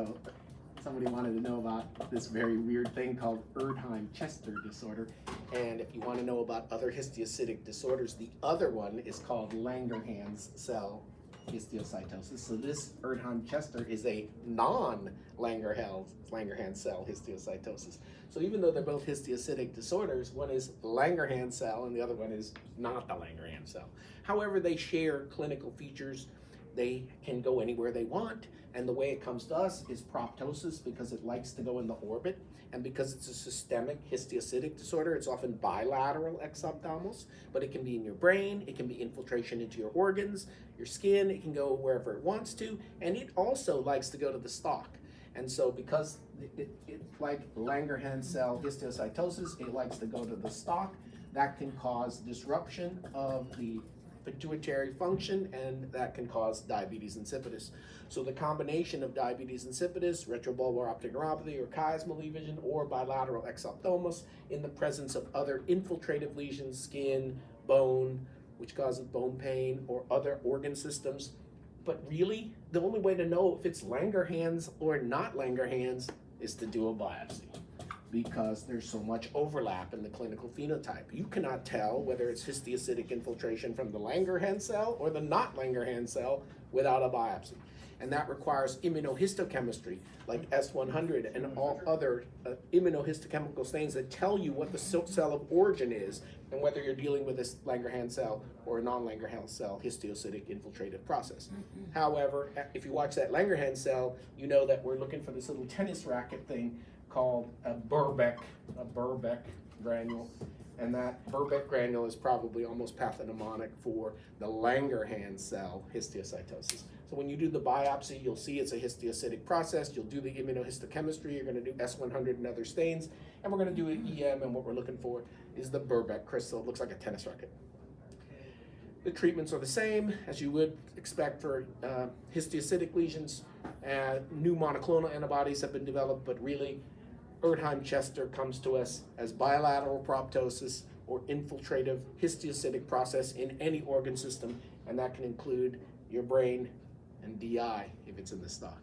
So somebody wanted to know about this very weird thing called Erdheim-Chester disorder. And if you want to know about other histiocytic disorders, the other one is called Langerhans cell histiocytosis. So this Erdheim-Chester is a non-Langerhans cell histiocytosis. So even though they're both histiocytic disorders, one is Langerhans cell and the other one is not the Langerhans cell. However, they share clinical features. They can go anywhere they want, and the way it comes to us is proptosis, because it likes to go in the orbit, and because it's a systemic histiocytic disorder, it's often bilateral exophthalmos, but it can be in your brain, it can be infiltration into your organs, your skin, it can go wherever it wants to, and it also likes to go to the stalk. And so because it like Langerhans cell histiocytosis, it likes to go to the stalk, that can cause disruption of the pituitary function, and that can cause diabetes insipidus. So the combination of diabetes insipidus, retrobulbar optic neuropathy, or chiasmal lesion, or bilateral exophthalmos in the presence of other infiltrative lesions, skin, bone, which causes bone pain, or other organ systems. But really, the only way to know if it's Langerhans or not Langerhans is to do a biopsy, because there's so much overlap in the clinical phenotype. You cannot tell whether it's histiocytic infiltration from the Langerhans cell or the not Langerhans cell without a biopsy. And that requires immunohistochemistry, like S100 and all other immunohistochemical stains that tell you what the cell of origin is and whether you're dealing with this Langerhans cell or a non-Langerhans cell histiocytic infiltrative process. However, if you watch that Langerhans cell, you know that we're looking for this little tennis racket thing called a Burbeck granule, and that Burbeck granule is probably almost pathognomonic for the Langerhans cell histiocytosis. So when you do the biopsy, you'll see it's a histiocytic process. You'll do the immunohistochemistry, you're going to do S100 and other stains, and we're going to do an EM, and what we're looking for is the Burbeck crystal. It looks like a tennis racket. The treatments are the same as you would expect for histiocytic lesions. New monoclonal antibodies have been developed, but really Erdheim-Chester comes to us as bilateral proptosis or infiltrative histiocytic process in any organ system, and that can include your brain and DI if it's in the stock.